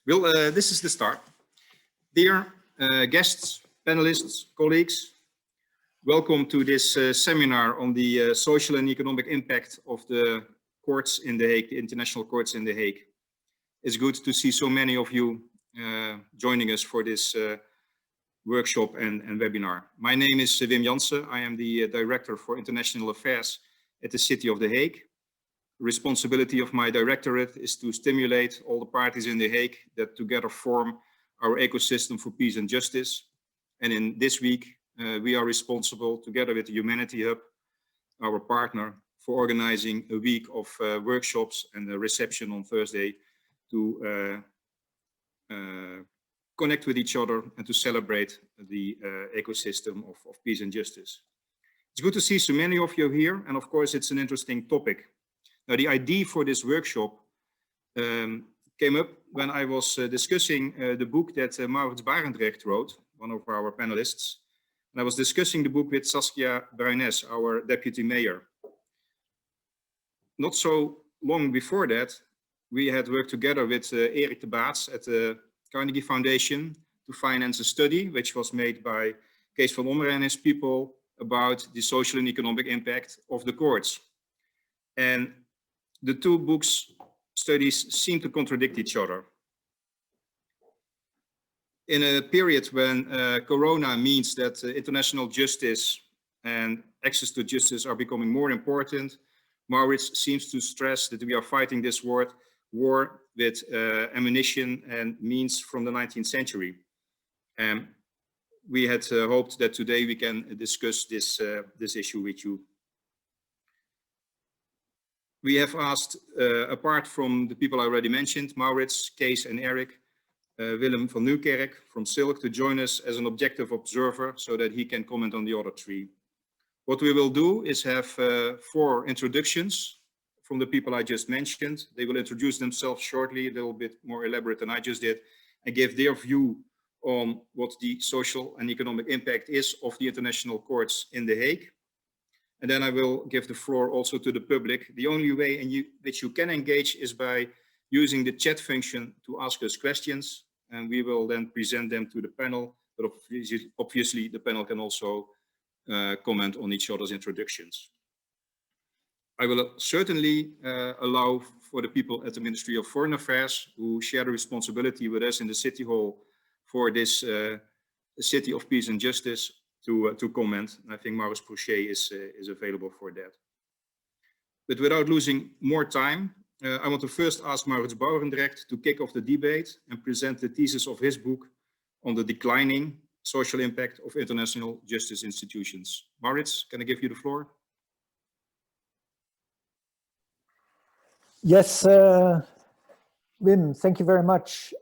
Well, this is the start. Dear guests, panelists, colleagues, welcome to this seminar on the social and economic impact of the courts in The Hague, the international courts in The Hague. It's good to see so many of you joining us for this workshop and webinar. My name is Wim Jansen. I am the Director for International Affairs at the City of The Hague. The responsibility of my directorate is to stimulate all the parties in The Hague that together form our ecosystem for peace and justice. And in this week, we are responsible, together with the Humanity Hub, our partner, for organizing a week of workshops and a reception on Thursday to connect with each other and to celebrate the ecosystem of peace and justice. It's good to see so many of you here, and of course it's an interesting topic. Now, the idea for this workshop came up when I was discussing the book that Maurits Barendrecht wrote, one of our panelists. And I was discussing the book with Saskia Bruines, our deputy mayor. Not so long before that, we had worked together with Erik de Baedts at the Carnegie Foundation to finance a study which was made by Cees van Ommeren and his people about the social and economic impact of the courts. And the two books studies seem to contradict each other. In a period when Corona means that international justice and access to justice are becoming more important, Maurits seems to stress that we are fighting this war with ammunition and means from the 19th century. We had hoped that today we can discuss this issue with you. We have asked, apart from the people I already mentioned, Maurits, Cees and Erik, Willem van Nieuwkerk from CILC to join us as an objective observer so that he can comment on the other three. What we will do is have 4 introductions from the people I just mentioned. They will introduce themselves shortly, a little bit more elaborate than I just did, and give their view on what the social and economic impact is of the international courts in The Hague. And then I will give the floor also to the public. The only way in which you can engage is by using the chat function to ask us questions, and we will then present them to the panel. But obviously the panel can also comment on each other's introductions. I will certainly allow for the people at the Ministry of Foreign Affairs who share the responsibility with us in the City Hall for this City of Peace and Justice to comment. I think Maurits is available for that. But without losing more time, I want to first ask Maurits Barendrecht to kick off the debate and present the thesis of his book on the declining social impact of international justice institutions. Maurits, can I give you the floor? Yes, Wim, thank you very much.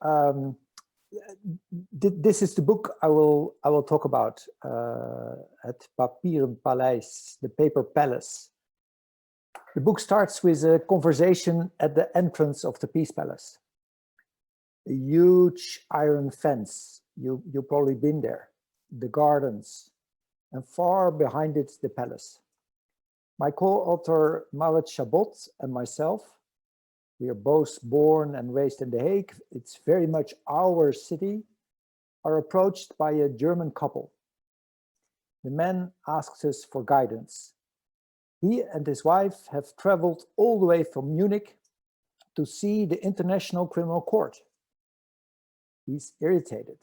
This is the book I will talk about, Het Papieren Paleis, the Paper Palace. The book starts with a conversation at the entrance of the Peace Palace. A huge iron fence, you've probably been there, the gardens, and far behind it, the palace. My co-author Maurits Barendrecht and myself, we are both born and raised in The Hague. It's very much our city, are approached by a German couple. The man asks us for guidance. He and his wife have traveled all the way from Munich to see the International Criminal Court. He's irritated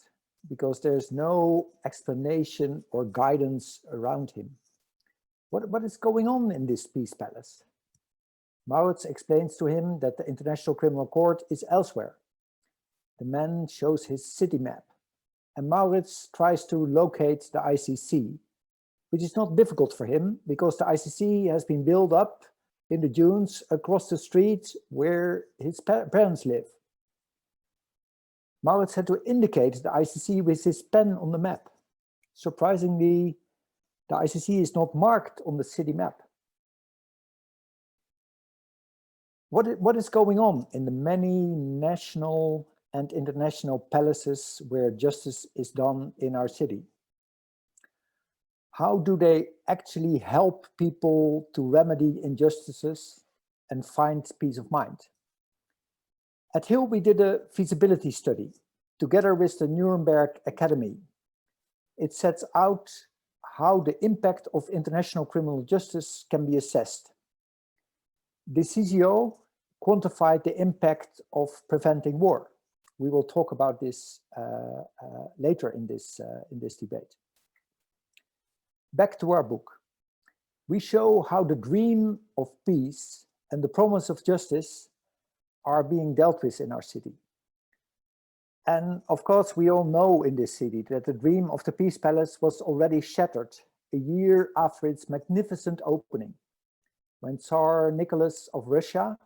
because there's no explanation or guidance around him. What is going on in this Peace Palace? Maurits explains to him that the International Criminal Court is elsewhere. The man shows his city map, and Maurits tries to locate the ICC, which is not difficult for him because the ICC has been built up in the dunes across the street where his parents live. Maurits had to indicate the ICC with his pen on the map. Surprisingly, the ICC is not marked on the city map. What is going on in the many national and international palaces where justice is done in our city? How do they actually help people to remedy injustices and find peace of mind? At HiiL, we did a feasibility study together with the Nuremberg Academy. It sets out how the impact of international criminal justice can be assessed. Decisio quantified the impact of preventing war. We will talk about this later in this debate. Back to our book. We show how the dream of peace and the promise of justice are being dealt with in our city. And of course, we all know in this city that the dream of the Peace Palace was already shattered a year after its magnificent opening, when Tsar Nicholas of Russia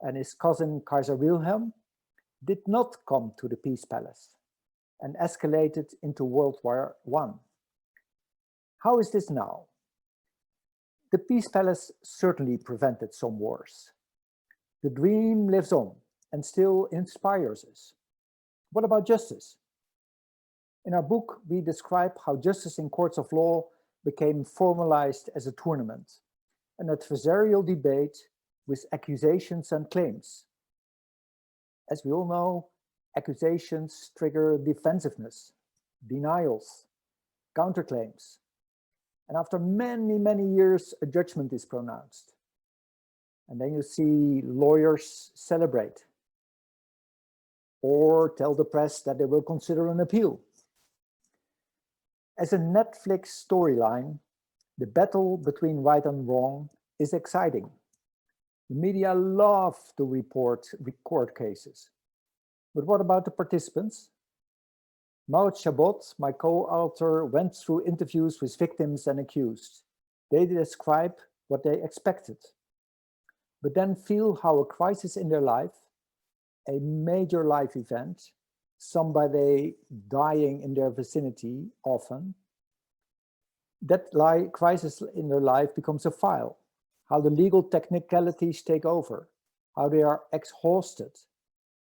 and his cousin Kaiser Wilhelm did not come to the Peace Palace and escalated into World War I. How is this now? The Peace Palace certainly prevented some wars. The dream lives on and still inspires us. What about justice? In our book, we describe how justice in courts of law became formalized as a tournament, an adversarial debate with accusations and claims. As we all know, accusations trigger defensiveness, denials, counterclaims. And after many, many years, a judgment is pronounced. And then you see lawyers celebrate or tell the press that they will consider an appeal. As a Netflix storyline, the battle between right and wrong is exciting. The media love to report court cases. But what about the participants? Maurits, my co-author, went through interviews with victims and accused. They describe what they expected, but then feel how a crisis in their life, a major life event, somebody dying in their vicinity often, that crisis in their life becomes a file, how the legal technicalities take over, how they are exhausted,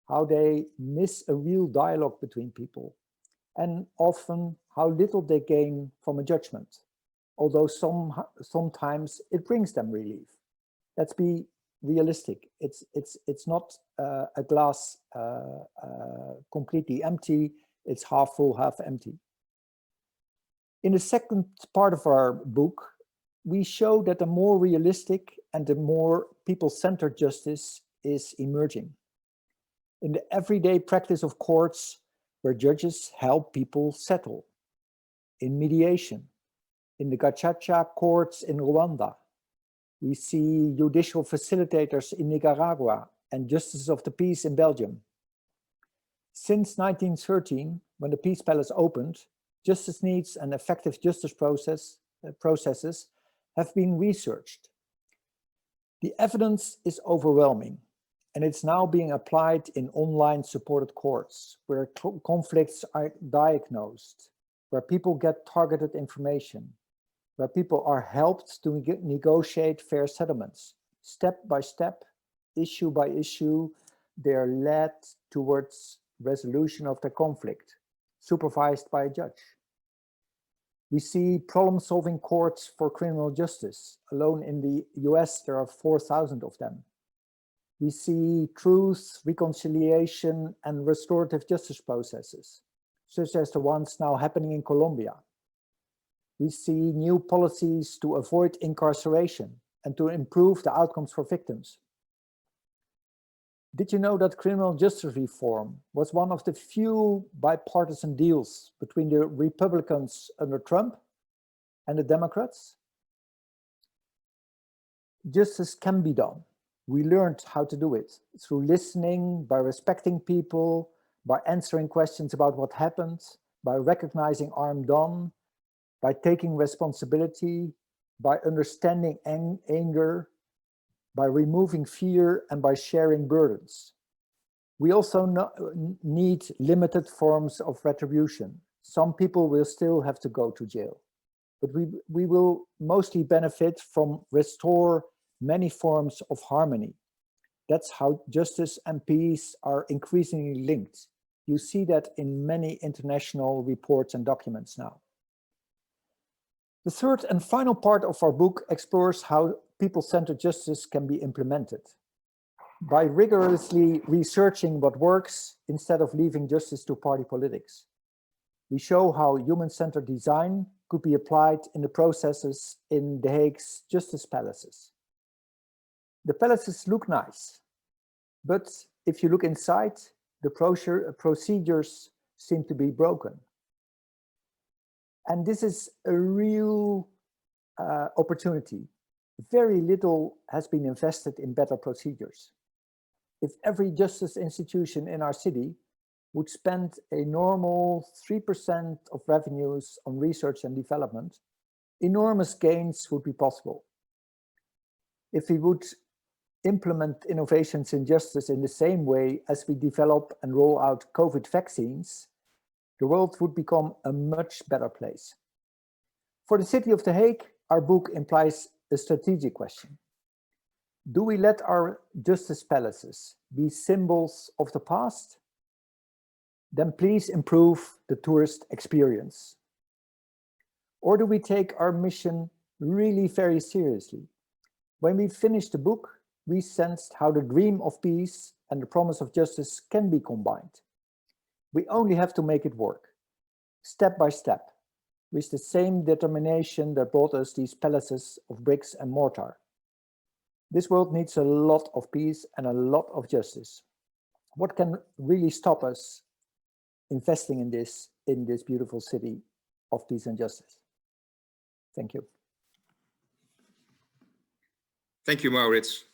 how they miss a real dialogue between people, and often how little they gain from a judgment, although sometimes it brings them relief. Let's be realistic. It's not a glass completely empty, it's half full, half empty. In the second part of our book, we show that a more realistic and a more people-centered justice is emerging. In the everyday practice of courts, where judges help people settle, in mediation, in the gacaca courts in Rwanda. We see judicial facilitators in Nicaragua and justices of the peace in Belgium. Since 1913, when the Peace Palace opened, justice needs and effective justice processes have been researched. The evidence is overwhelming, and it's now being applied in online supported courts, where conflicts are diagnosed, where people get targeted information, where people are helped to negotiate fair settlements. Step by step, issue by issue, they are led towards resolution of the conflict, supervised by a judge. We see problem-solving courts for criminal justice. Alone in the US, there are 4,000 of them. We see truth, reconciliation, and restorative justice processes, such as the ones now happening in Colombia. We see new policies to avoid incarceration and to improve the outcomes for victims. Did you know that criminal justice reform was one of the few bipartisan deals between the Republicans under Trump and the Democrats? Justice can be done. We learned how to do it through listening, by respecting people, by answering questions about what happened, by recognizing harm done, by taking responsibility, by understanding anger, by removing fear, and by sharing burdens. We also need limited forms of retribution. Some people will still have to go to jail, but we will mostly benefit from restore many forms of harmony. That's how justice and peace are increasingly linked. You see that in many international reports and documents now. The third and final part of our book explores how people-centered justice can be implemented. by rigorously researching what works instead of leaving justice to party politics. We show how human-centered design could be applied in the processes in The Hague's justice palaces. The palaces look nice, but if you look inside, the procedures seem to be broken. And this is a real opportunity. Very little has been invested in better procedures. If every justice institution in our city would spend a normal 3% of revenues on research and development, enormous gains would be possible. If we would implement innovations in justice in the same way as we develop and roll out COVID vaccines, the world would become a much better place. For the city of The Hague, our book implies a strategic question. Do we let our justice palaces be symbols of the past? Then please improve the tourist experience. Or do we take our mission really very seriously? When we finished the book, we sensed how the dream of peace and the promise of justice can be combined. We only have to make it work, step by step, with the same determination that brought us these palaces of bricks and mortar. This world needs a lot of peace and a lot of justice. What can really stop us investing in this beautiful city of peace and justice? Thank you. Thank you, Maurits.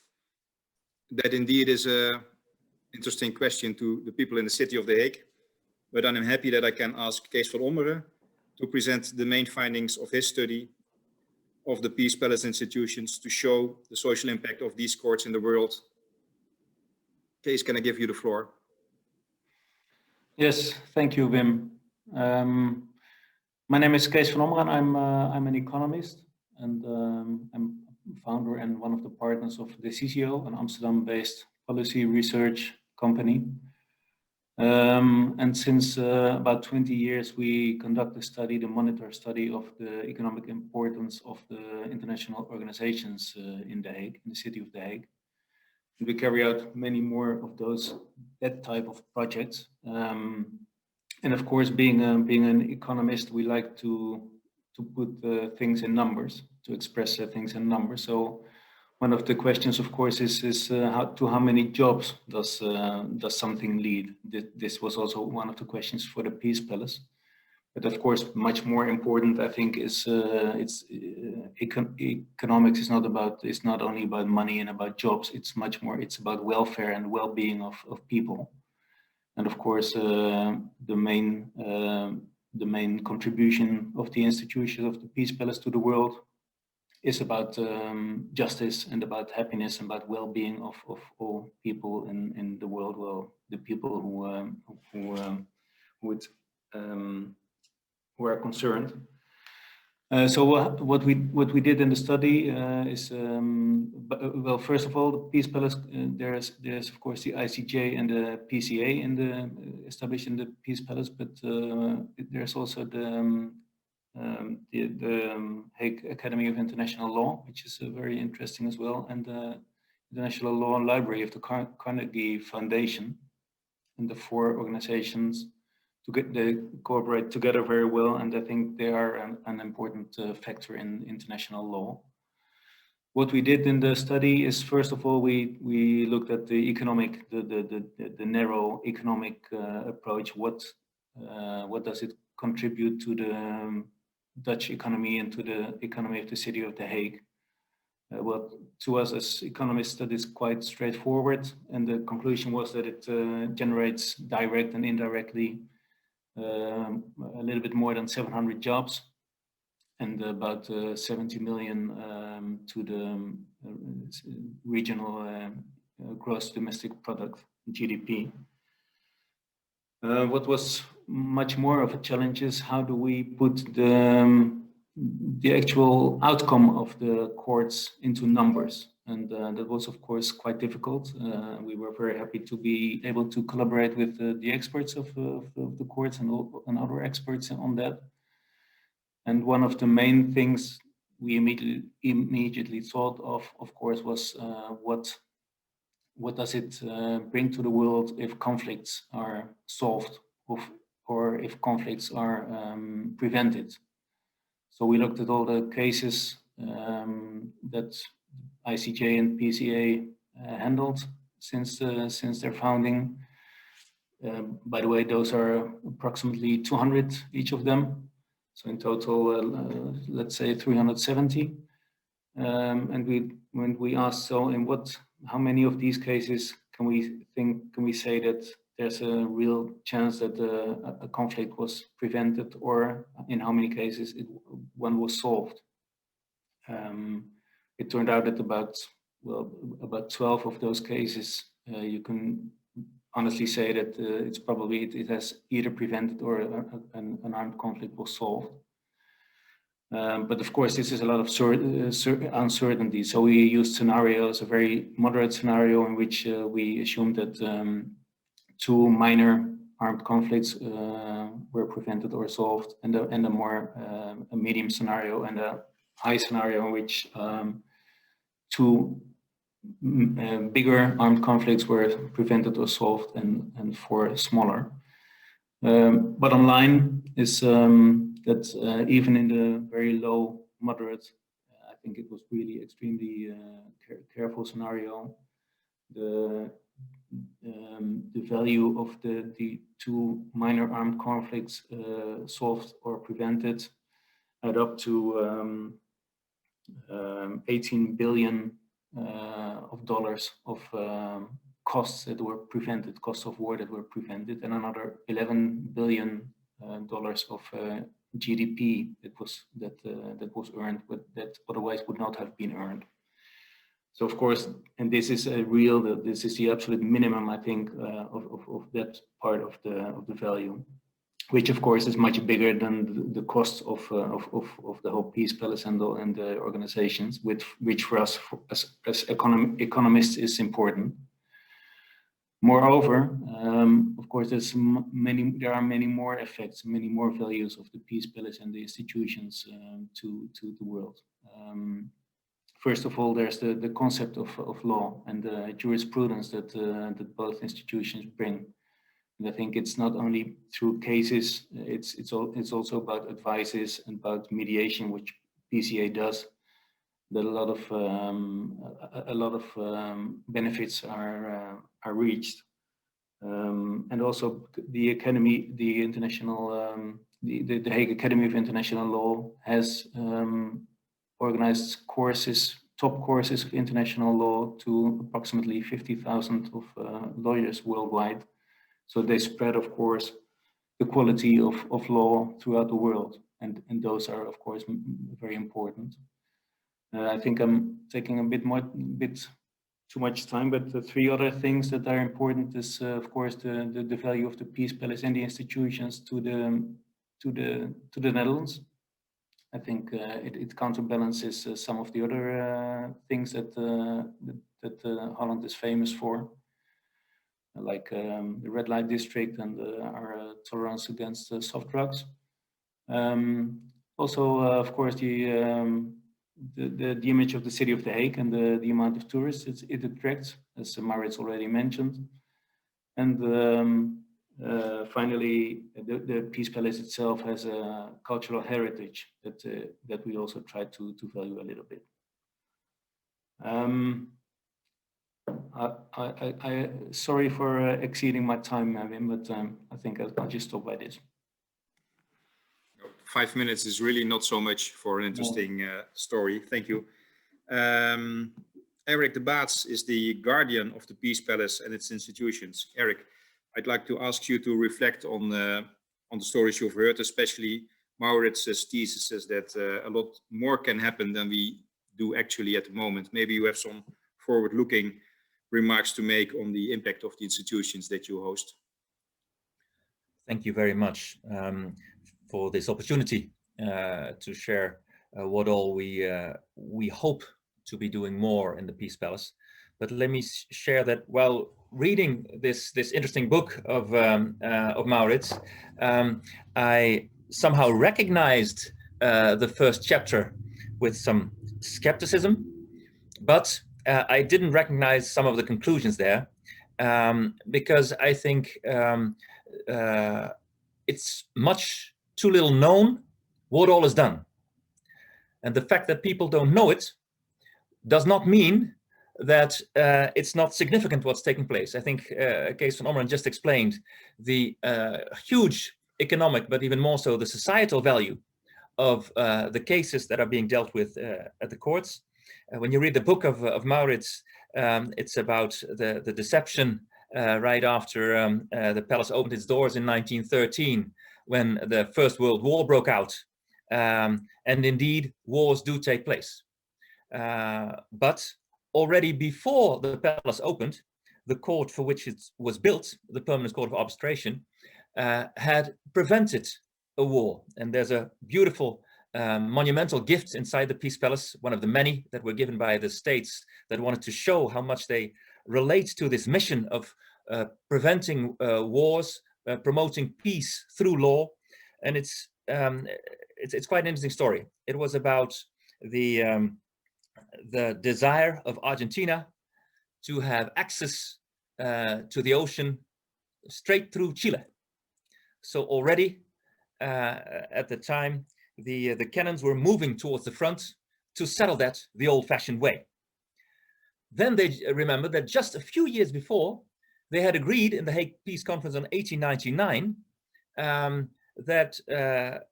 That indeed is an interesting question to the people in the city of The Hague, but I'm happy that I can ask Cees van Ommeren to present the main findings of his study of the Peace Palace institutions to show the social impact of these courts in the world. Cees, can I give you the floor? Yes, thank you, Wim. My name is Cees van Ommeren. I'm an economist, and I'm founder and one of the partners of Decisio, an Amsterdam-based policy research company. And since about 20 years, we conduct a study, the monitor study of the economic importance of the international organizations in The Hague, in the city of The Hague. And we carry out many more of that type of projects. And of course, being an economist, we like to put things in numbers, to express things in numbers. So one of the questions, of course, is how many jobs does something lead? This was also one of the questions for the Peace Palace. But of course, much more important, I think, is economics is not only about money and about jobs. It's much more. It's about welfare and well-being of people. And of course, the main contribution of the institution of the Peace Palace to the world is about justice and about happiness and about well-being of all people in the world. Well, the people who are concerned. So what we did in the study is well, first of all, the Peace Palace. There's of course the ICJ and the PCA established in the Peace Palace, but there's also the Hague Academy of International Law, which is very interesting as well, and the International Law Library of the Carnegie Foundation, and the four organizations they cooperate together very well, and I think they are an important factor in international law. What we did in the study is, first of all, we looked at the economic, the narrow economic approach. What does it contribute to the Dutch economy and to the economy of the city of The Hague? Well, to us as economists, that is quite straightforward, and the conclusion was that it generates direct and indirectly a little bit more than 700 jobs and about 70 million to the regional gross domestic product, GDP. What was much more of a challenge is how do we put the actual outcome of the courts into numbers, and that was of course quite difficult. We were very happy to be able to collaborate with the experts of the courts and other experts on that. And one of the main things we immediately thought of course, was what what does it bring to the world if conflicts are solved or if conflicts are prevented. So we looked at all the cases that ICJ and PCA handled since their founding. By the way, those are approximately 200 each of them. So in total, let's say 370. And when we asked, so how many of these cases can we say that there's a real chance that a conflict was prevented, or in how many cases one was solved? It turned out that about 12 of those cases you can honestly say that it has either prevented or an armed conflict was solved. But of course, this is a lot of uncertainty. So we used scenarios, a very moderate scenario in which we assumed that 2 minor armed conflicts were prevented or solved, and a more a medium scenario and a high scenario in which 2 bigger armed conflicts were prevented or solved, and 4 smaller. Bottom line is that even in the very low, moderate, I think it was really extremely careful scenario, the value of the 2 minor armed conflicts solved or prevented add up to $18 billion of dollars of costs that were prevented, costs of war that were prevented, and another $11 billion dollars of GDP that was earned, but that otherwise would not have been earned. So of course, and this is this is the absolute minimum, I think, of that part of the value, which of course is much bigger than the cost of the whole Peace Palace and the organizations, which for us as economists is important. Moreover, of course, there are many more effects, many more values of the Peace Palace and the institutions to the world. First of all, there's the concept of law and the jurisprudence that both institutions bring. And I think it's not only through cases; it's also about advices and about mediation, which PCA does. That a lot of benefits are reached, and also the academy, the Hague Academy of International Law has organized courses, top courses of international law to approximately 50,000 of lawyers worldwide. So they spread, of course, the quality of law throughout the world, and those are, of course, very important. I think I'm taking a bit too much time, but the 3 other things that are important is, of course, the value of the Peace Palace and the institutions to the Netherlands. I think it counterbalances some of the other things that Holland is famous for, like the red light district and our tolerance against soft drugs. Also, of course, the image of the city of The Hague and the amount of tourists it attracts, as Maurits already mentioned. And finally, the Peace Palace itself has a cultural heritage that we also try to value a little bit. Sorry for exceeding my time, Wim, but I think I'll just stop by this. 5 minutes is really not so much for an interesting story. Thank you. Erik, the Baedts is the guardian of the Peace Palace and its institutions. Erik, I'd like to ask you to reflect on the stories you've heard, especially Maurits' thesis is that a lot more can happen than we do actually at the moment. Maybe you have some forward-looking remarks to make on the impact of the institutions that you host. Thank you very much for this opportunity to share what all we hope to be doing more in the Peace Palace. But let me share that while reading this interesting book of Maurits, I somehow recognized the first chapter with some skepticism, but I didn't recognize some of the conclusions there because I think it's much too little known what all is done. And the fact that people don't know it does not mean that it's not significant what's taking place. I think Cees van Ommeren just explained the huge economic, but even more so the societal value of the cases that are being dealt with at the courts. When you read the book of Maurits, it's about the deception right after the palace opened its doors in 1913, when the First World War broke out. And indeed, wars do take place. But already before the palace opened, the court for which it was built, the Permanent Court of Arbitration, had prevented a war. And there's a beautiful monumental gift inside the Peace Palace, one of the many that were given by the states that wanted to show how much they relate to this mission of preventing wars, promoting peace through law. And it's quite an interesting story. It was about the desire of Argentina to have access to the ocean straight through Chile. So already at the time, the cannons were moving towards the front to settle that the old-fashioned way. Then they remembered that just a few years before, they had agreed in the Hague Peace Conference in 1899 that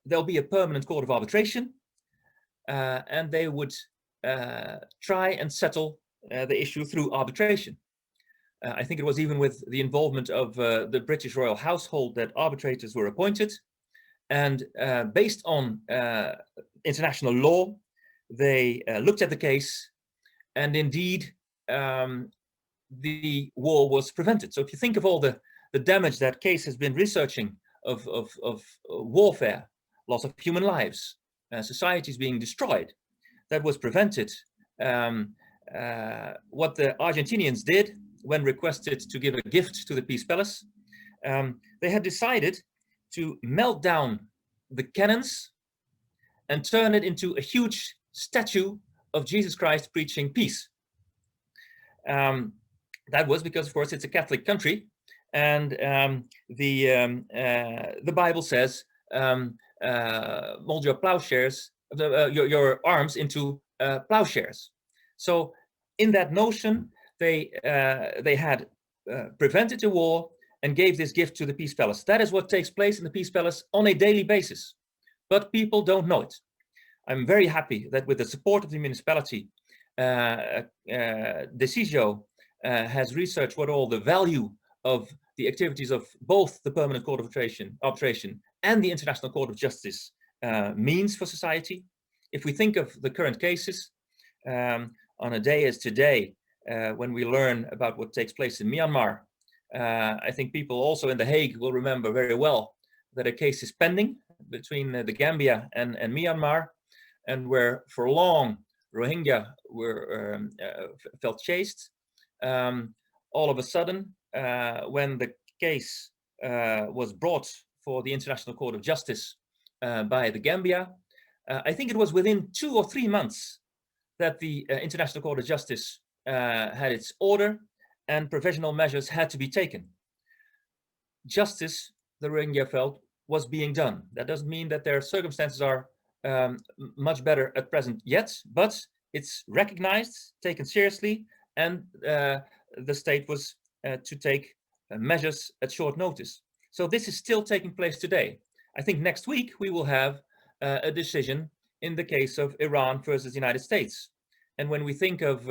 there'll be a permanent court of arbitration, and they would try and settle the issue through arbitration. I think it was even with the involvement of the British royal household that arbitrators were appointed. And based on international law, they looked at the case, and indeed the war was prevented. So if you think of all the damage that Cees has been researching of warfare, loss of human lives, societies being destroyed, that was prevented. What the Argentinians did when requested to give a gift to the Peace Palace, they had decided to melt down the cannons and turn it into a huge statue of Jesus Christ preaching peace. That was because, of course, it's a Catholic country, and the Bible says, mold your plowshares, your arms into plowshares. So in that notion, they had prevented a war and gave this gift to the Peace Palace. That is what takes place in the Peace Palace on a daily basis, but people don't know it. I'm very happy that with the support of the municipality, Decisio has researched what all the value of the activities of both the Permanent Court of Arbitration and the International Court of Justice means for society. If we think of the current cases, on a day as today, when we learn about what takes place in Myanmar, I think people also in The Hague will remember very well that a case is pending between the Gambia and Myanmar, and where for long Rohingya were felt chased. All of a sudden, when the case was brought for the International Court of Justice by the Gambia, I think it was within 2 or 3 months that the International Court of Justice had its order and provisional measures had to be taken. Justice, the Rohingya felt, was being done. That doesn't mean that their circumstances are much better at present yet, but it's recognized, taken seriously, and the state was to take measures at short notice. So this is still taking place today. I think next week we will have a decision in the case of Iran versus the United States. And when we think of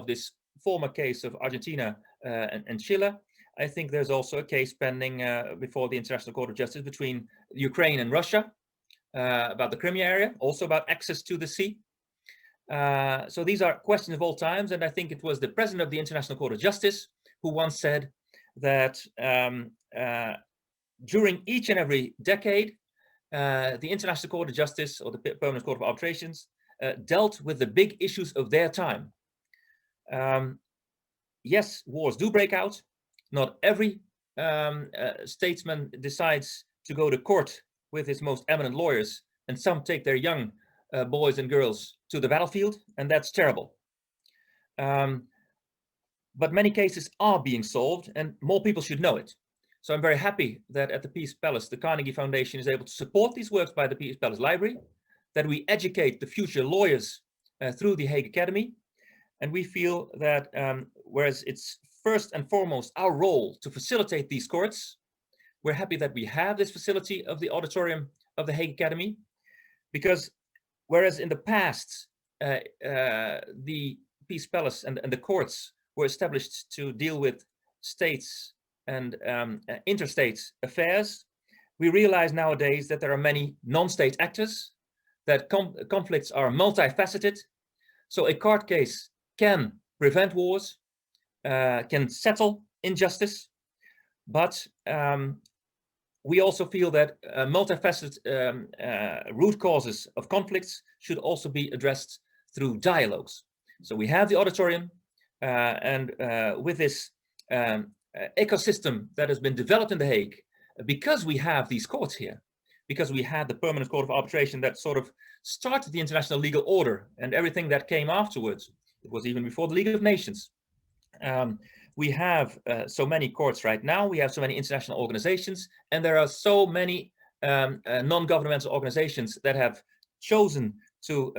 this former case of Argentina and Chile, I think there's also a case pending before the International Court of Justice between Ukraine and Russia about the Crimea area, also about access to the sea. So these are questions of all times, and I think it was the president of the International Court of Justice who once said that during each and every decade, the International Court of Justice or the Permanent Court of Arbitrations dealt with the big issues of their time. Yes, wars do break out. Not every statesman decides to go to court with his most eminent lawyers, and some take their young boys and girls to the battlefield, and that's terrible. But many cases are being solved and more people should know it. So I'm very happy that at the Peace Palace, the Carnegie Foundation is able to support these works by the Peace Palace Library, that we educate the future lawyers through the Hague Academy. And we feel that whereas it's first and foremost our role to facilitate these courts, we're happy that we have this facility of the auditorium of the Hague Academy, because whereas in the past, the Peace Palace and the courts were established to deal with states and interstate affairs, we realize nowadays that there are many non-state actors, that conflicts are multifaceted. So a court case can prevent wars, can settle injustice, but we also feel that multifaceted root causes of conflicts should also be addressed through dialogues. So we have the auditorium, and with this ecosystem that has been developed in The Hague, because we have these courts here, because we had the Permanent Court of Arbitration that sort of started the international legal order and everything that came afterwards. It was even before the League of Nations. We have so many courts right now, we have so many international organizations, and there are so many non-governmental organizations that have chosen to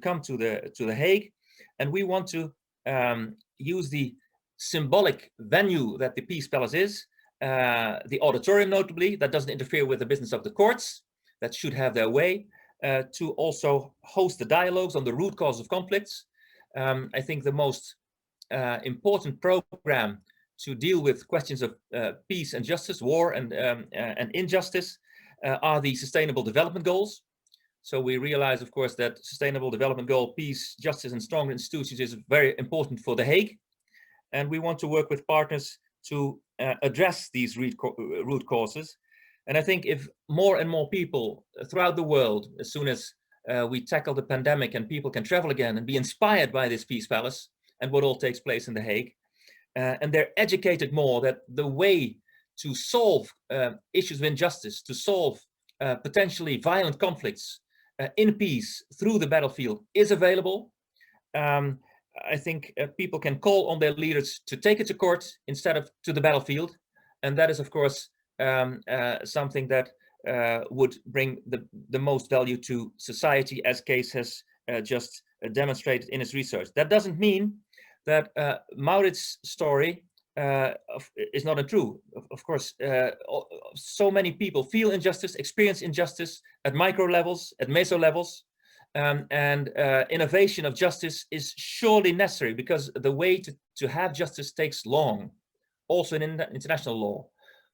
come to the Hague. And we want to use the symbolic venue that the Peace Palace is, the auditorium notably, that doesn't interfere with the business of the courts, that should have their way, to also host the dialogues on the root cause of conflicts. I think the most important program to deal with questions of peace and justice, war and injustice, are the Sustainable Development Goals. So we realize, of course, that Sustainable Development Goal, peace, justice, and stronger institutions is very important for The Hague. And we want to work with partners to address these root causes. And I think if more and more people throughout the world, as soon as we tackle the pandemic and people can travel again and be inspired by this Peace Palace and what all takes place in The Hague, and they're educated more that the way to solve issues of injustice, to solve potentially violent conflicts in peace through the battlefield is available. I think people can call on their leaders to take it to court instead of to the battlefield. And that is, of course, something that would bring the most value to society, as Cees has just demonstrated in his research. That doesn't mean that Maurits' story is not untrue. Of course, so many people feel injustice, experience injustice at micro levels, at meso levels, and innovation of justice is surely necessary, because the way to have justice takes long, also in international law.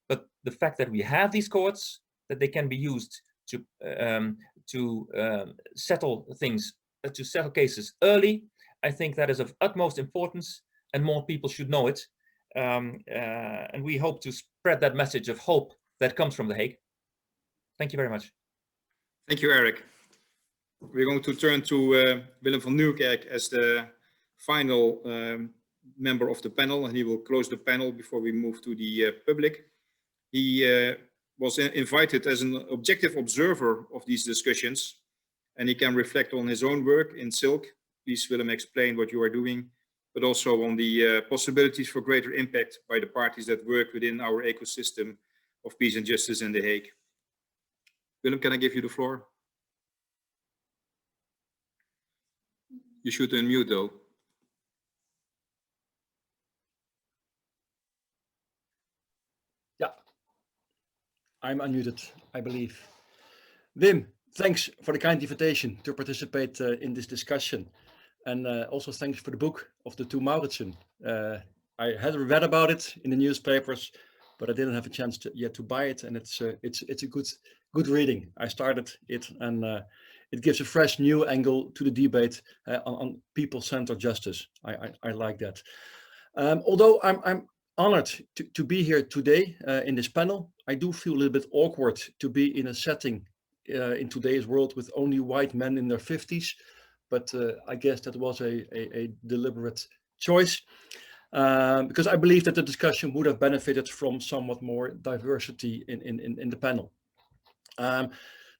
But the fact that we have these courts, that they can be used to settle things, to settle cases early, I think that is of utmost importance, and more people should know it. And we hope to spread that message of hope that comes from The Hague. Thank you very much. Thank you, Erik. We're going to turn to Willem van Nieuwkerk as the final member of the panel, and he will close the panel before we move to the public. He was invited as an objective observer of these discussions, and he can reflect on his own work in CILC. Please, Willem, explain what you are doing, but also on the possibilities for greater impact by the parties that work within our ecosystem of peace and justice in The Hague. Willem, can I give you the floor? You should unmute though. Yeah, I'm unmuted, I believe. Wim, thanks for the kind invitation to participate in this discussion. And also thanks for the book of the two Mauritsen. I had read about it in the newspapers, but I didn't have a chance yet to buy it. And it's a good reading. I started it, and it gives a fresh new angle to the debate on people-centered justice. I like that. Although I'm honored to be here today in this panel, I do feel a little bit awkward to be in a setting in today's world with only white men in their 50s. But I guess that was a deliberate choice, because I believe that the discussion would have benefited from somewhat more diversity in the panel.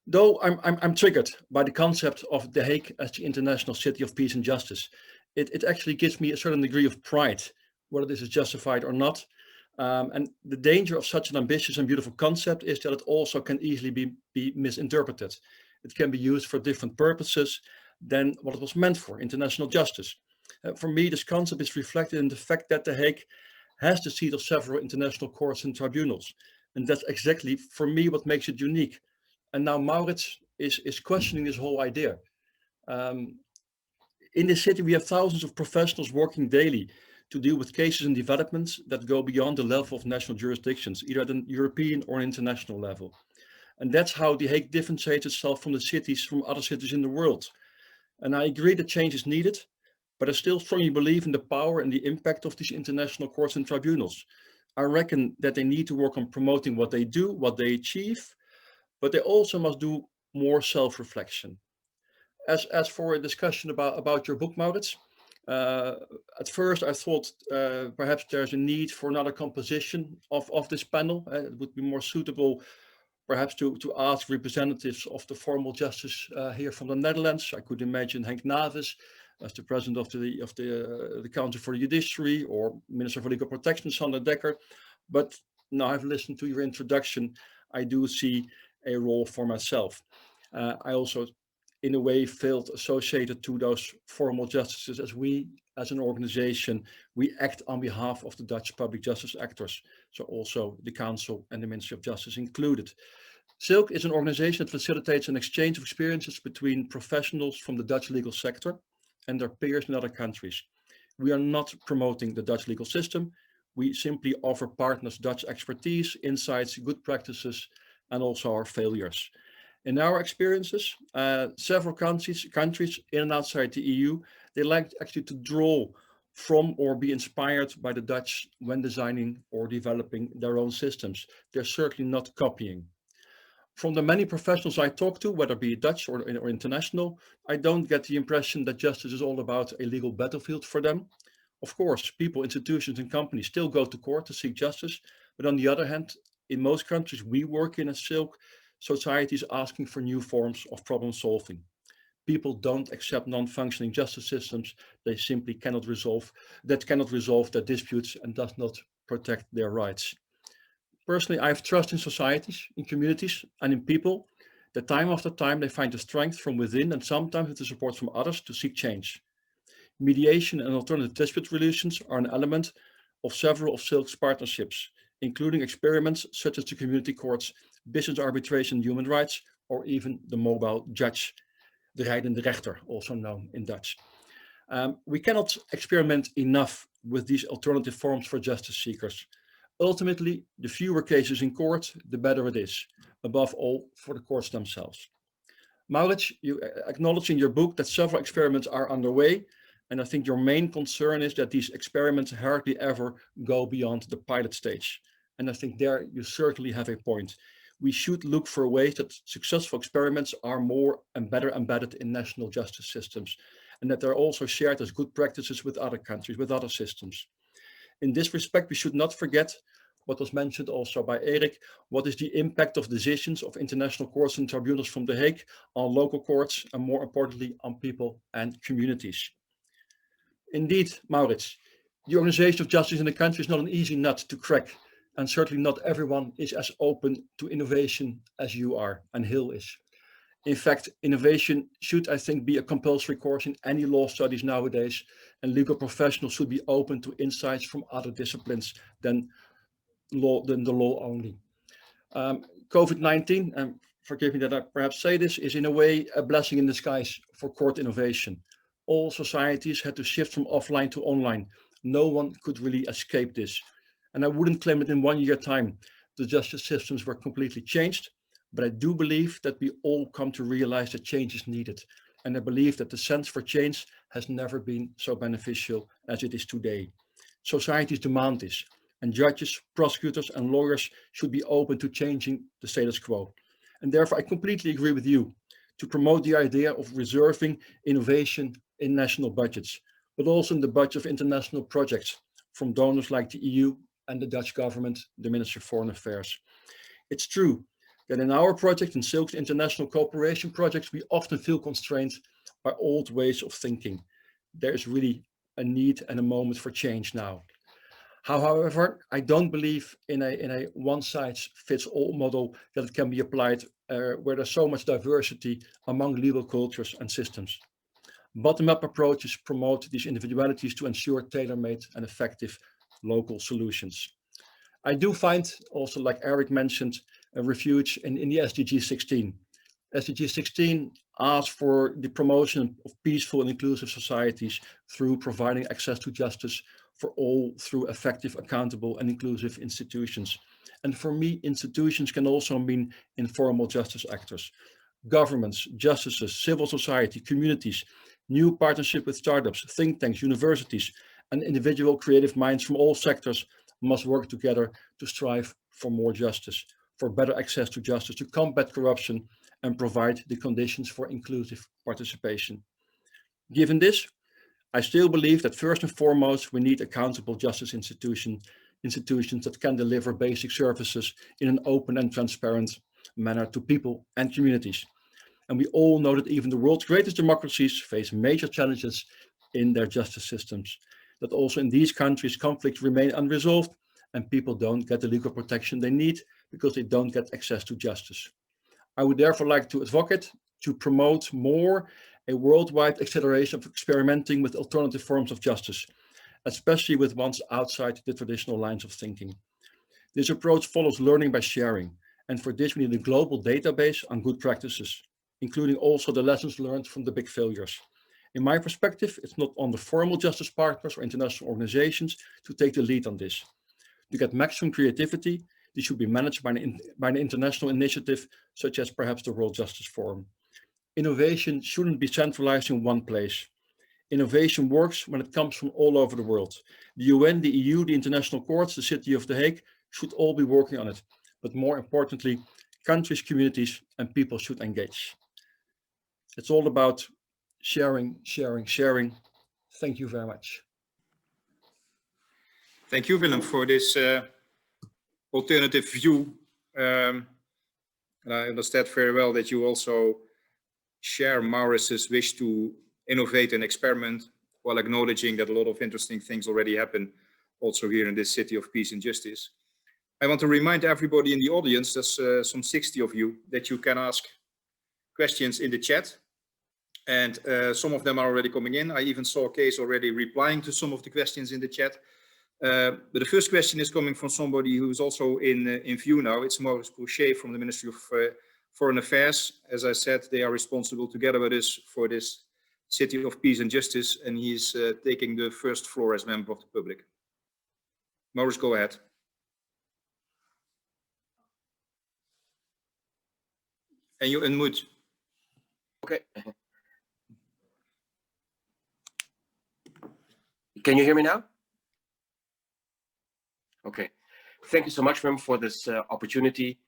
Though I'm triggered by the concept of The Hague as the international city of peace and justice, it actually gives me a certain degree of pride, whether this is justified or not. And the danger of such an ambitious and beautiful concept is that it also can easily be misinterpreted. It can be used for different purposes than what it was meant for, international justice. For me, this concept is reflected in the fact that The Hague has the seat of several international courts and tribunals. And that's exactly, for me, what makes it unique. And now Maurits is questioning this whole idea. In this city, we have thousands of professionals working daily to deal with cases and developments that go beyond the level of national jurisdictions, either at an European or an international level. And that's how The Hague differentiates itself from other cities in the world. And I agree that change is needed, but I still strongly believe in the power and the impact of these international courts and tribunals. I reckon that they need to work on promoting what they do, what they achieve, but they also must do more self-reflection. As for a discussion about your book, Maurits, at first I thought perhaps there's a need for another composition of this panel. It would be more suitable perhaps to ask representatives of the formal justice here from the Netherlands. I could imagine Henk Navis as the president of the Council for the Judiciary, or Minister for Legal Protection, Sander Dekker. But now I've listened to your introduction, I do see a role for myself. I also, in a way, felt associated to those formal justices, as we, as an organization, we act on behalf of the Dutch public justice actors. So also the Council and the Ministry of Justice included. CILC is an organization that facilitates an exchange of experiences between professionals from the Dutch legal sector and their peers in other countries. We are not promoting the Dutch legal system. We simply offer partners Dutch expertise, insights, good practices, and also our failures. In our experiences, several countries in and outside the EU, they like actually to draw from or be inspired by the Dutch when designing or developing their own systems. They're certainly not copying. From the many professionals I talk to, whether it be Dutch or international, I don't get the impression that justice is all about a legal battlefield for them. Of course, people, institutions, and companies still go to court to seek justice. But on the other hand, in most countries we work in as CILC, society is asking for new forms of problem solving. People don't accept non-functioning justice systems. They simply cannot resolve their disputes and does not protect their rights. Personally, I have trust in societies, in communities, and in people that time after time they find the strength from within and sometimes with the support from others to seek change. Mediation and alternative dispute resolutions are an element of several of CILC's partnerships, including experiments such as the community courts, business arbitration, human rights, or even the mobile judge, de rijdende rechter, also known in Dutch. We cannot experiment enough with these alternative forms for justice seekers. Ultimately, the fewer cases in court, the better it is, above all for the courts themselves. Maurits, you acknowledge in your book that several experiments are underway, and I think your main concern is that these experiments hardly ever go beyond the pilot stage. And I think there you certainly have a point. We should look for ways that successful experiments are more and better embedded in national justice systems, and that they're also shared as good practices with other countries, with other systems. In this respect, we should not forget what was mentioned also by Erik. What is the impact of decisions of international courts and tribunals from The Hague on local courts, and more importantly, on people and communities? Indeed, Maurits, the organization of justice in the country is not an easy nut to crack, and certainly not everyone is as open to innovation as you are, and HiiL is. In fact, innovation should, I think, be a compulsory course in any law studies nowadays, and legal professionals should be open to insights from other disciplines than the law only. COVID-19, and forgive me that I perhaps say this, is in a way a blessing in disguise for court innovation. All societies had to shift from offline to online. No one could really escape this. And I wouldn't claim that in 1 year time, the justice systems were completely changed, but I do believe that we all come to realize that change is needed. And I believe that the sense for change has never been so beneficial as it is today. Societies demand this, and judges, prosecutors, and lawyers should be open to changing the status quo. And therefore, I completely agree with you to promote the idea of reserving innovation in national budgets, but also in the budget of international projects from donors like the EU and the Dutch government, the Ministry of Foreign Affairs. It's true that in our project, in CILC's international cooperation projects, we often feel constrained by old ways of thinking. there is really a need and a moment for change now. However, I don't believe in a one-size-fits-all model that it can be applied where there's so much diversity among legal cultures and systems. Bottom-up approaches promote these individualities to ensure tailor-made and effective local solutions. I do find also, like Erik mentioned, a refuge in the SDG 16. SDG 16 asks for the promotion of peaceful and inclusive societies through providing access to justice for all through effective, accountable and inclusive institutions. And for me, institutions can also mean informal justice actors, governments, justices, civil society, communities, new partnership with startups, think tanks, universities, and individual creative minds from all sectors must work together to strive for more justice, for better access to justice, to combat corruption, and provide the conditions for inclusive participation. Given this, I still believe that first and foremost, we need accountable justice institutions that can deliver basic services in an open and transparent manner to people and communities. And we all know that even the world's greatest democracies face major challenges in their justice systems, that also in these countries, conflicts remain unresolved and people don't get the legal protection they need because they don't get access to justice. I would therefore like to advocate to promote more a worldwide acceleration of experimenting with alternative forms of justice, especially with ones outside the traditional lines of thinking. This approach follows learning by sharing, and for this we need a global database on good practices, including also the lessons learned from the big failures. In my perspective, it's not on the formal justice partners or international organizations to take the lead on this. To get maximum creativity, this should be managed by an international initiative, such as perhaps the World Justice Forum. Innovation shouldn't be centralized in one place. Innovation works when it comes from all over the world. The UN, the EU, the international courts, the city of The Hague should all be working on it. But more importantly, countries, communities, and people should engage. It's all about sharing, sharing, sharing. Thank you very much. Thank you, Willem, for this alternative view. And I understand very well that you also share Maurits's wish to innovate and experiment while acknowledging that a lot of interesting things already happen also here in this city of peace and justice. I want to remind everybody in the audience, there's some 60 of you, that you can ask questions in the chat. And some of them are already coming in. I even saw Cees already replying to some of the questions in the chat. But the first question is coming from somebody who's also in view now. It's Maurits Barendrecht from the Ministry of Foreign Affairs. As I said, they are responsible together with us for this city of peace and justice, and he's taking the first floor as member of the public. Maurits, go ahead. And you unmute. Okay. Can you hear me now? Okay. Thank you so much, Wim, for this opportunity.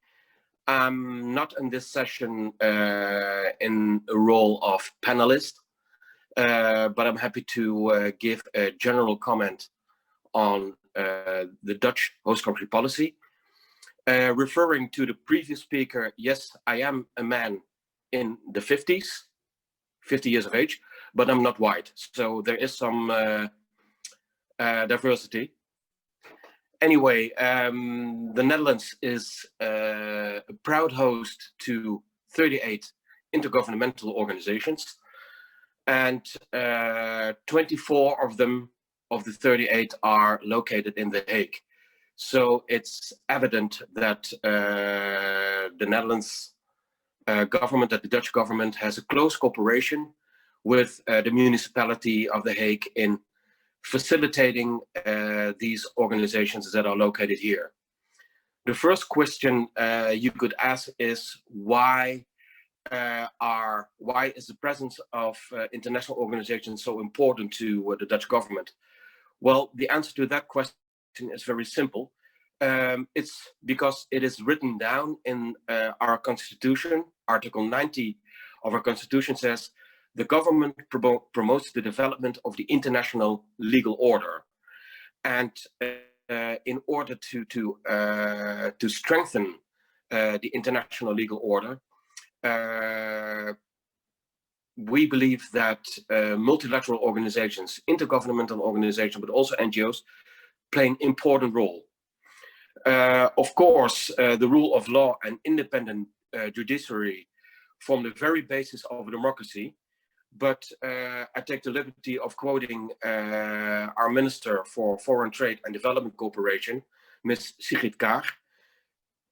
I'm not in this session in a role of panelist, but I'm happy to give a general comment on the Dutch host country policy. Referring to the previous speaker, yes, I am a man in the 50s, 50 years of age, but I'm not white. So there is some diversity. Anyway, the Netherlands is a proud host to 38 intergovernmental organizations, and 24 of them, of the 38, are located in The Hague. So it's evident that the Netherlands government, that the Dutch government has a close cooperation with the municipality of The Hague in facilitating these organizations that are located here. The first question you could ask is why is the presence of international organizations so important to the Dutch government? Well, the answer to that question is very simple. It's because it is written down in our constitution. Article 90 of our constitution says the government promotes the development of the international legal order, and in order to strengthen the international legal order, we believe that multilateral organizations, intergovernmental organizations, but also NGOs, play an important role. Of course, the rule of law and independent judiciary form the very basis of a democracy. But I take the liberty of quoting our Minister for Foreign Trade and Development Cooperation, Ms. Sigrid Kaag.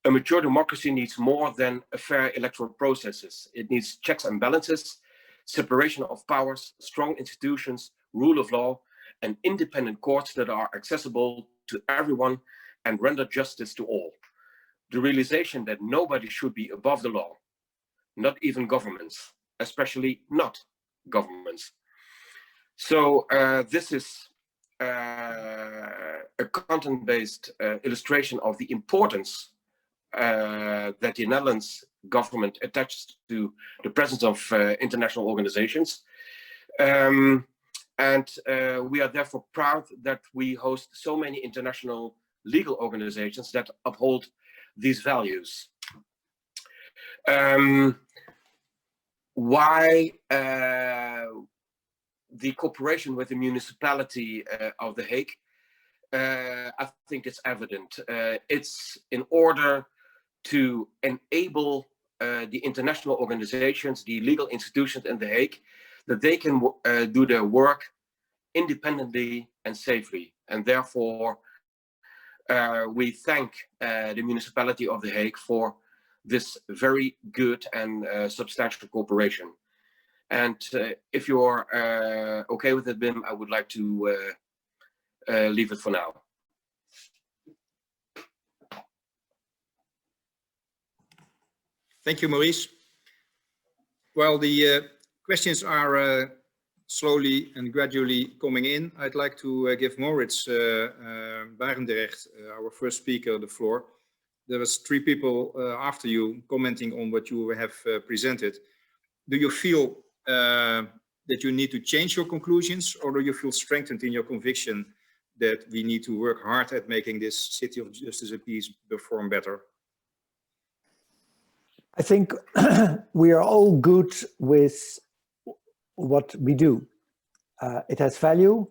A mature democracy needs more than a fair electoral processes. It needs checks and balances, separation of powers, strong institutions, rule of law, and independent courts that are accessible to everyone and render justice to all. The realization that nobody should be above the law, not even governments, especially not governments. So this is a content-based illustration of the importance that the Netherlands government attaches to the presence of international organizations. And we are therefore proud that we host so many international legal organizations that uphold these values. Why the cooperation with the municipality of The Hague? I think it's evident. It's in order to enable the international organizations, the legal institutions in The Hague, that they can do their work independently and safely. And therefore, we thank the municipality of The Hague for this very good and substantial cooperation. And if you're okay with it, Wim, I would like to leave it for now. Thank you, Maurice. While the questions are slowly and gradually coming in, I'd like to give Maurits Barendrecht, our first speaker, the floor. There was 3 people after you commenting on what you have presented. Do you feel that you need to change your conclusions, or do you feel strengthened in your conviction that we need to work hard at making this city of justice and peace perform better? I think we are all good with what we do. It has value,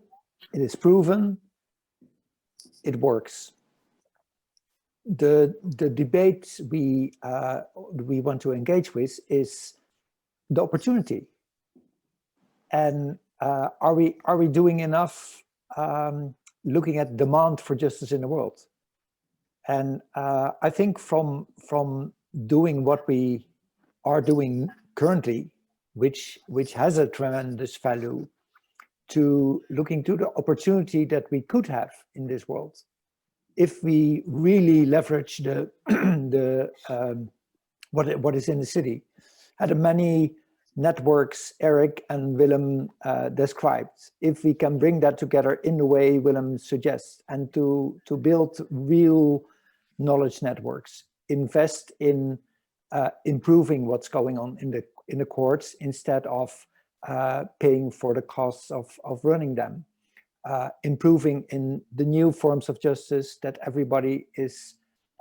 it is proven, it works. The debate we want to engage with is the opportunity. And are we doing enough looking at demand for justice in the world? And I think from doing what we are doing currently, which has a tremendous value, to looking to the opportunity that we could have in this world, if we really leverage what is in the city. Had many networks Erik and Willem described. If we can bring that together in the way Willem suggests, and to build real knowledge networks, invest in improving what's going on in the courts instead of paying for the costs of running them, improving in the new forms of justice that everybody is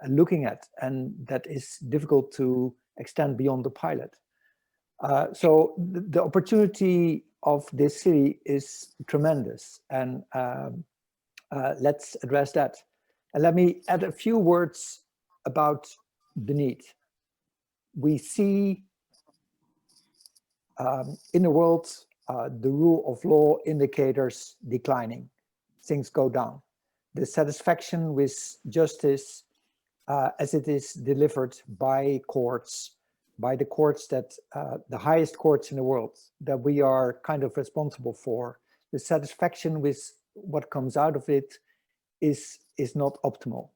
looking at and that is difficult to extend beyond the pilot. So the opportunity of this city is tremendous, and let's address that. And let me add a few words about the need. We see in the world the rule of law indicators declining. Things go down. The satisfaction with justice as it is delivered by courts, by the courts that the highest courts in the world that we are kind of responsible for, the satisfaction with what comes out of it is not optimal.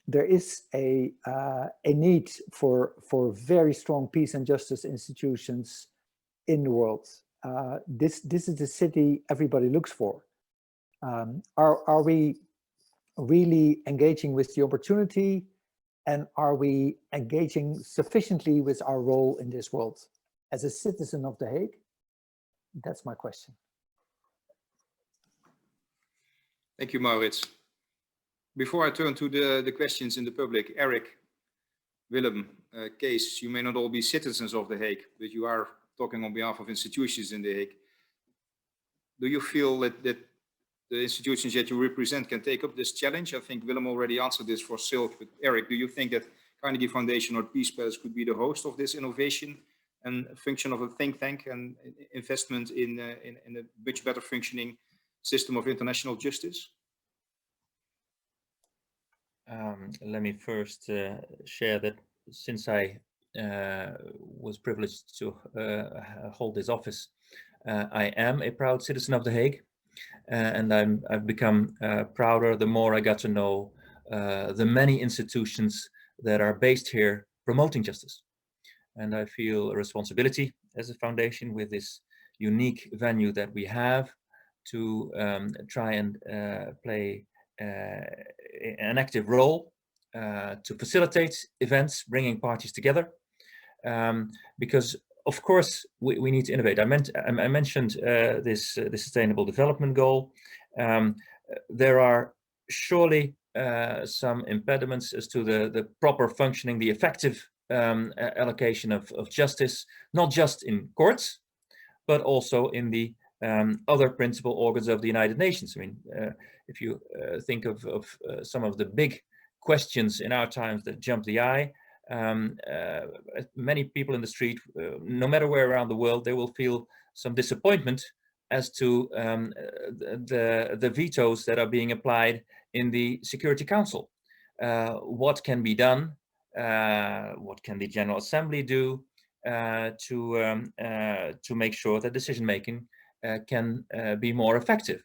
There is a need for very strong peace and justice institutions in the world. This is the city everybody looks for. Are we really engaging with the opportunity, and are we engaging sufficiently with our role in this world as a citizen of The Hague? That's my question. Thank you, Maurits. Before I turn to the questions in the public, Erik, Willem, Cees, you may not all be citizens of The Hague, but you are talking on behalf of institutions in The Hague. Do you feel that the institutions that you represent can take up this challenge? I think Willem already answered this for CILC, but Erik, do you think that Carnegie Foundation or Peace Palace could be the host of this innovation and function of a think tank and investment in a much better functioning system of international justice? Let me first share that since I was privileged to hold this office, I am a proud citizen of The Hague, and I've become prouder the more I got to know the many institutions that are based here promoting justice. And I feel a responsibility as a foundation with this unique venue that we have to try and play an active role to facilitate events, bringing parties together. Because of course we need to innovate. I mentioned this Sustainable Development Goal. There are surely some impediments as to the proper functioning, the effective allocation of justice, not just in courts, but also in the other principal organs of the United Nations. I mean, if you think of some of the big questions in our times that jump the eye, many people in the street, no matter where around the world, they will feel some disappointment as to the vetoes that are being applied in the Security Council. What can be done? What can the General Assembly do to make sure that decision making can be more effective?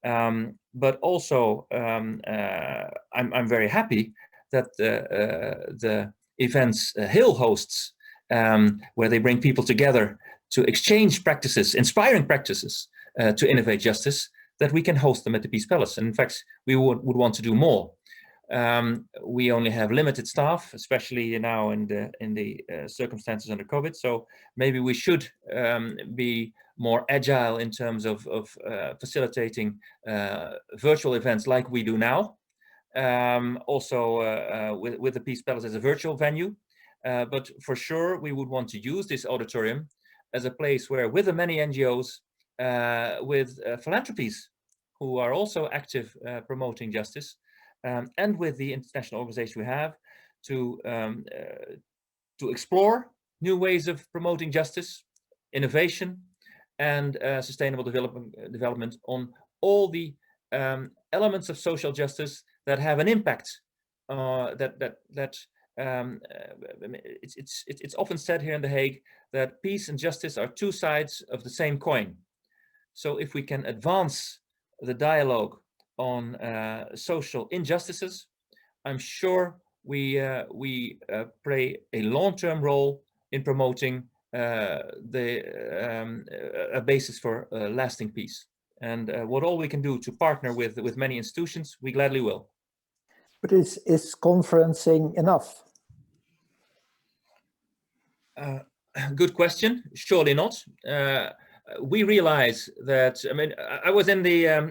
But also, I'm very happy that the events HiiL hosts, where they bring people together to exchange practices, inspiring practices to innovate justice, that we can host them at the Peace Palace. And in fact, we would want to do more. We only have limited staff, especially now in the circumstances under COVID. So maybe we should be more agile in terms of facilitating virtual events like we do now. Also with the Peace Palace as a virtual venue. But for sure, we would want to use this auditorium as a place where, with the many NGOs, with philanthropies who are also active promoting justice, and with the international organization we have, to explore new ways of promoting justice, innovation, and sustainable development on all the elements of social justice that have an impact. It's often said here in The Hague that peace and justice are two sides of the same coin. So if we can advance the dialogue on social injustices, I'm sure we play a long-term role in promoting a basis for lasting peace. And what all we can do to partner with many institutions, we gladly will. But is conferencing enough? Good question. Surely not. We realize that. I mean, I was in the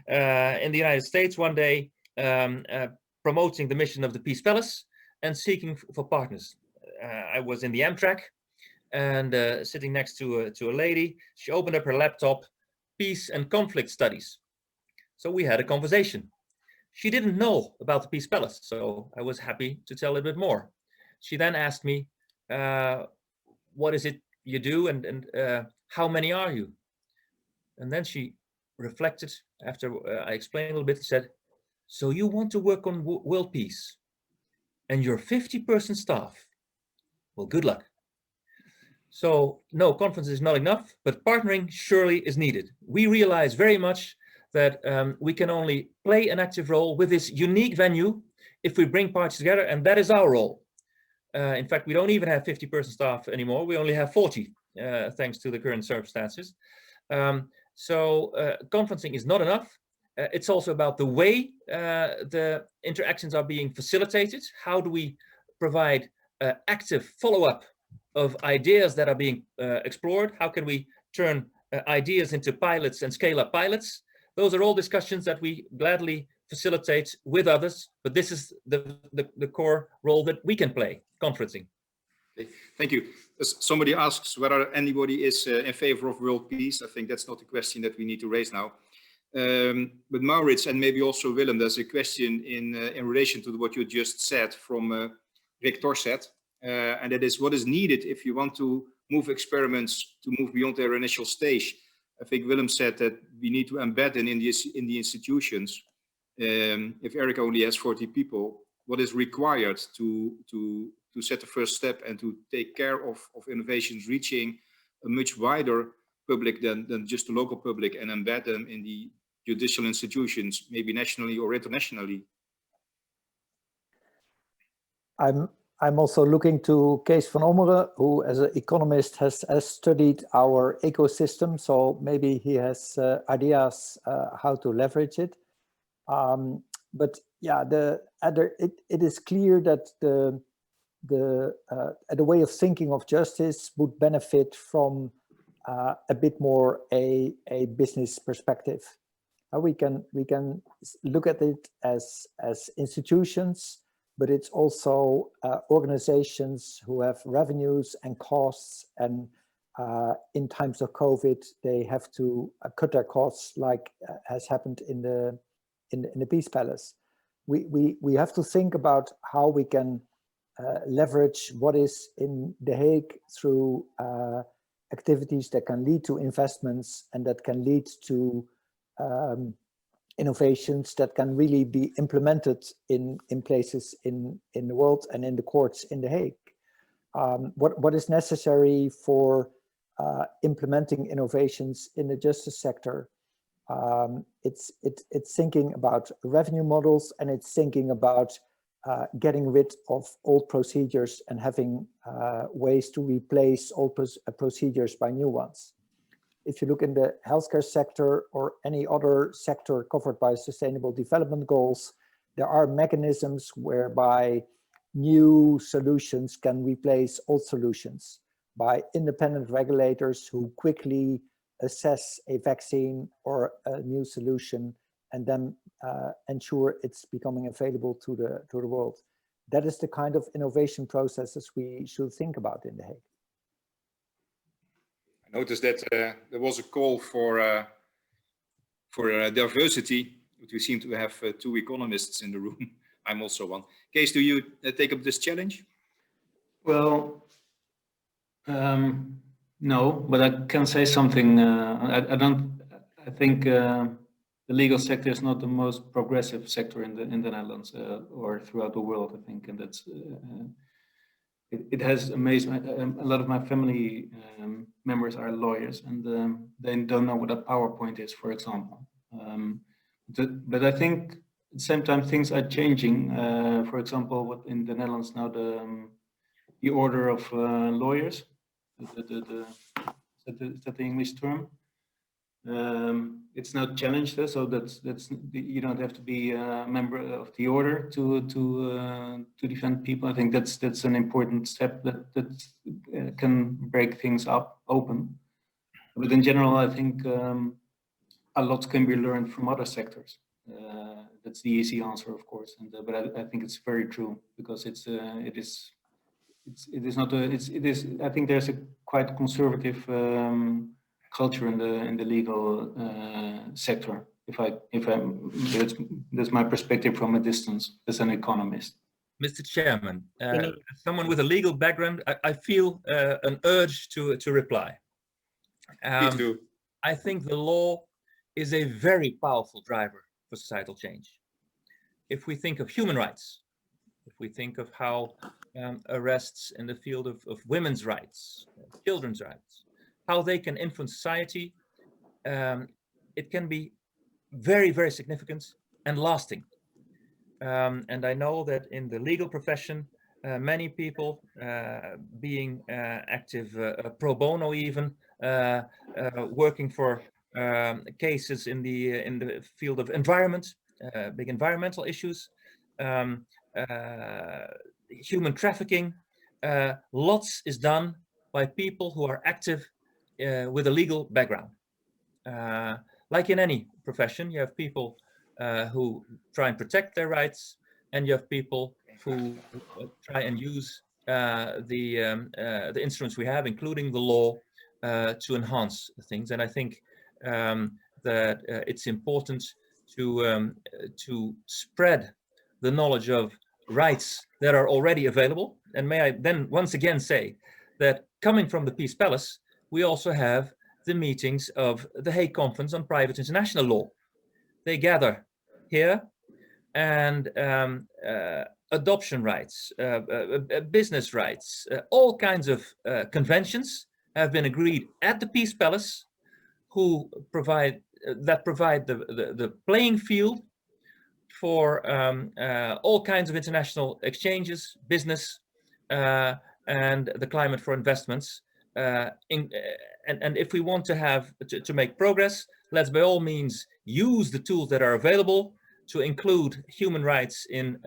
United States one day, promoting the mission of the Peace Palace and seeking for partners. I was in the Amtrak and sitting next to a lady. She opened up her laptop, peace and conflict studies. So we had a conversation. She didn't know about the Peace Palace, so I was happy to tell a bit more. She then asked me, what is it you do, and how many are you? And then she reflected after I explained a little bit and said, so you want to work on world peace and you're 50-person staff? Well, good luck. So no, conference is not enough, but partnering surely is needed. We realize very much that we can only play an active role with this unique venue if we bring parties together, and that is our role. In fact, we don't even have 50-person staff anymore. We only have 40, thanks to the current circumstances. So conferencing is not enough. It's also about the way the interactions are being facilitated. How do we provide active follow-up of ideas that are being explored? How can we turn ideas into pilots and scale up pilots? Those are all discussions that we gladly facilitate with others, but this is the core role that we can play, conferencing. Thank you. Somebody asks whether anybody is in favor of world peace. I think that's not a question that we need to raise now. But Maurits and maybe also Willem, there's a question in relation to what you just said from Rick Torset, and that is what is needed if you want to move experiments to move beyond their initial stage. I think Willem said that we need to embed in the institutions. If Erik only has 40 people, what is required to set the first step and to take care of innovations reaching a much wider public than just the local public and embed them in the judicial institutions, maybe nationally or internationally? I'm also looking to Cees van Ommeren, who as an economist has studied our ecosystem, so maybe he has ideas how to leverage it. But yeah, it is clear that the way of thinking of justice would benefit from a bit more a business perspective. We can look at it as institutions, but it's also organizations who have revenues and costs, and in times of COVID, they have to cut their costs, like has happened in the Peace Palace. We have to think about how we can leverage what is in The Hague through activities that can lead to investments and that can lead to innovations that can really be implemented in places in the world and in the courts in The Hague. What is necessary for implementing innovations in the justice sector? It's thinking about revenue models, and it's thinking about getting rid of old procedures and having ways to replace old procedures by new ones. If you look in the healthcare sector or any other sector covered by Sustainable Development Goals, there are mechanisms whereby new solutions can replace old solutions by independent regulators who quickly assess a vaccine or a new solution and then ensure it's becoming available to the world. That is the kind of innovation processes we should think about in The Hague. I noticed that there was a call for diversity, but we seem to have two economists in the room. I'm also one. Cees, do you take up this challenge? Well, no, but I can say something. I think the legal sector is not the most progressive sector in the Netherlands or throughout the world, I think, and that's it has amazed me. A lot of my family members are lawyers, and they don't know what a PowerPoint is, for example. But I think at the same time things are changing. For example, what in the Netherlands now the order of lawyers. Is that the English term? It's not challenged, so that's you don't have to be a member of the order to defend people. I think that's an important step that can break things open. But in general, I think a lot can be learned from other sectors. That's the easy answer, of course, but I think it's very true, because it is. I think there's a quite conservative culture in the legal sector. That's my perspective from a distance as an economist. Mr. Chairman, as someone with a legal background, I feel an urge to reply. Please do. I think the law is a very powerful driver for societal change. If we think of human rights, if we think of how arrests in the field of women's rights, children's rights, how they can influence society, it can be very, very significant and lasting. And I know that in the legal profession, many people being active pro bono, even working for cases in the field of environment, big environmental issues, human trafficking, lots is done by people who are active with a legal background. Like in any profession, you have people who try and protect their rights, and you have people who try and use the instruments we have, including the law, to enhance things. And I think that it's important to spread the knowledge of rights that are already available. And may I then once again say that coming from the Peace Palace, we also have the meetings of the Hague Conference on Private International Law. They gather here, and adoption rights, business rights, all kinds of conventions have been agreed at the Peace Palace, who provide the playing field for all kinds of international exchanges, business, and the climate for investments. And if we want to have to make progress, let's by all means use the tools that are available to include human rights in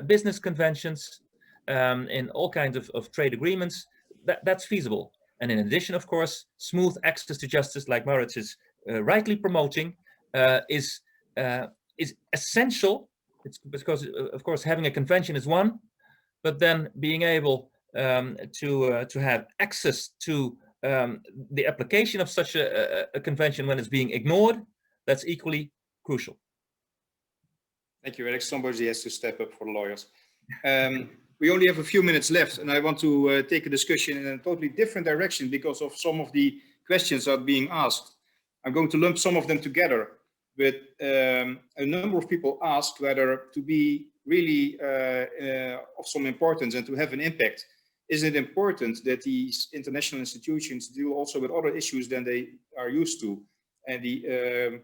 business conventions, in all kinds of trade agreements. That's feasible. And in addition, of course, smooth access to justice, like Maurits is rightly promoting, is essential. It's because, of course, having a convention is one, but then being able to have access to the application of such a convention when it's being ignored, that's equally crucial. Thank you, Erik. Somebody has to step up for the lawyers. We only have a few minutes left, and I want to take a discussion in a totally different direction because of some of the questions that are being asked. I'm going to lump some of them together, but a number of people asked whether to be really of some importance and to have an impact, is it important that these international institutions deal also with other issues than they are used to? And the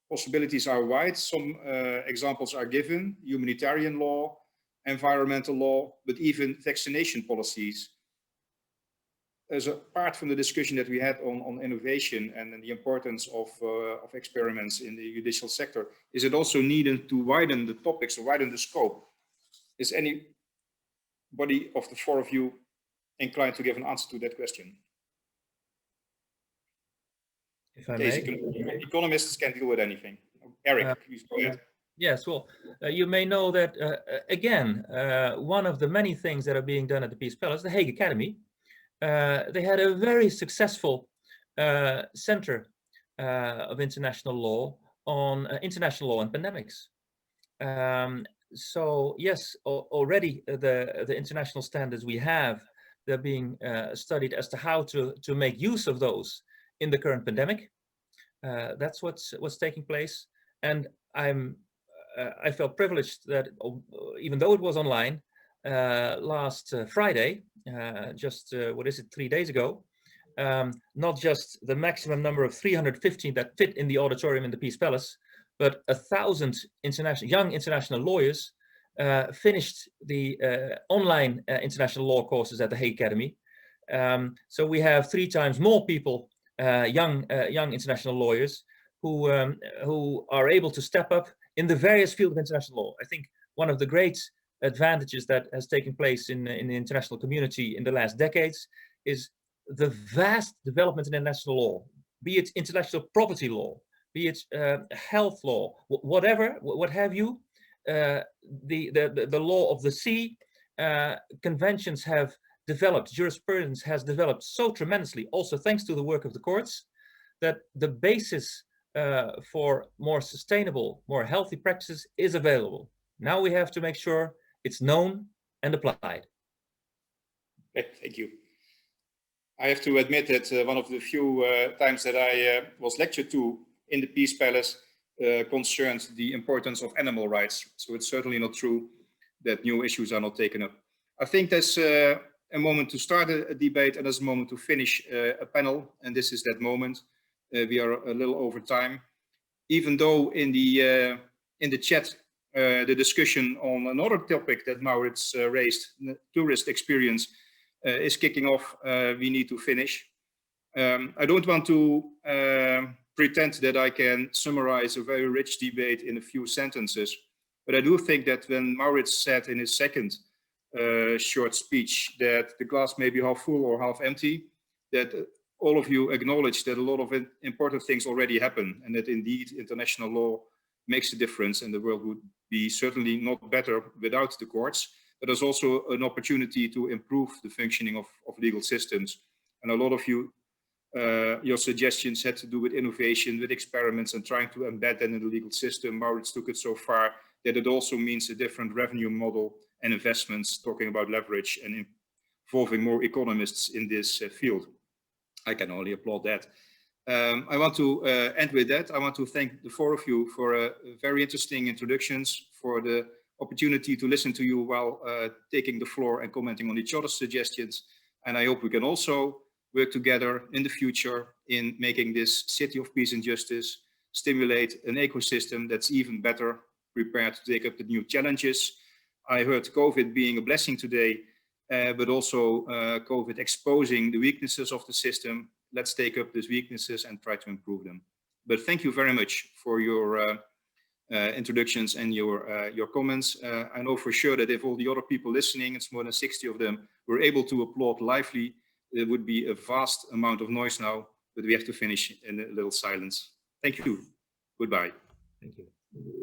possibilities are wide. Some examples are given: humanitarian law, environmental law, but even vaccination policies. As apart from the discussion that we had on innovation and the importance of experiments in the judicial sector, is it also needed to widen the topics or widen the scope? Is anybody of the four of you inclined to give an answer to that question? If I may. Economists can deal with anything. Erik, please go ahead. Yes, well, you may know that, again, one of the many things that are being done at the Peace Palace, the Hague Academy, they had a very successful center of international law on international law and pandemics. So yes, already the international standards we have, they're being studied as to how to make use of those in the current pandemic. That's what's taking place. And I felt privileged that even though it was online, last Friday, just 3 days ago, not just the maximum number of 315 that fit in the auditorium in the Peace Palace, but 1,000 young international lawyers finished the online international law courses at the Hague Academy. So we have 3 times more people, young international lawyers, who are able to step up in the various fields of international law. I think one of the great advantages that has taken place in the international community in the last decades is the vast development in international law, be it intellectual property law, be it health law, whatever, what have you. The law of the sea, conventions have developed, jurisprudence has developed so tremendously, also thanks to the work of the courts, that the basis for more sustainable, more healthy practices is available. Now we have to make sure it's known and applied. Okay, thank you. I have to admit that one of the few times that I was lectured to in the Peace Palace concerned the importance of animal rights. So it's certainly not true that new issues are not taken up. I think there's a moment to start a debate and there's a moment to finish a panel, and this is that moment. We are a little over time. Even though in the chat the discussion on another topic that Maurits raised, tourist experience, is kicking off, we need to finish. I don't want to pretend that I can summarize a very rich debate in a few sentences, but I do think that when Maurits said in his second short speech that the glass may be half full or half empty, that all of you acknowledge that a lot of important things already happen, and that indeed international law makes a difference, and the world would be certainly not better without the courts. but there's also an opportunity to improve the functioning of legal systems. And a lot of you, your suggestions had to do with innovation, with experiments, and trying to embed that in the legal system. Maurits took it so far that it also means a different revenue model and investments, talking about leverage and involving more economists in this field. I can only applaud that. I want to end with that. I want to thank the four of you for very interesting introductions, for the opportunity to listen to you while taking the floor and commenting on each other's suggestions. And I hope we can also work together in the future in making this city of peace and justice stimulate an ecosystem that's even better prepared to take up the new challenges. I heard COVID being a blessing today, but also COVID exposing the weaknesses of the system. Let's take up these weaknesses and try to improve them. But thank you very much for your introductions and your comments. I know for sure that if all the other people listening, it's more than 60 of them, were able to applaud lively, there would be a vast amount of noise now, but we have to finish in a little silence. Thank you. Goodbye. Thank you.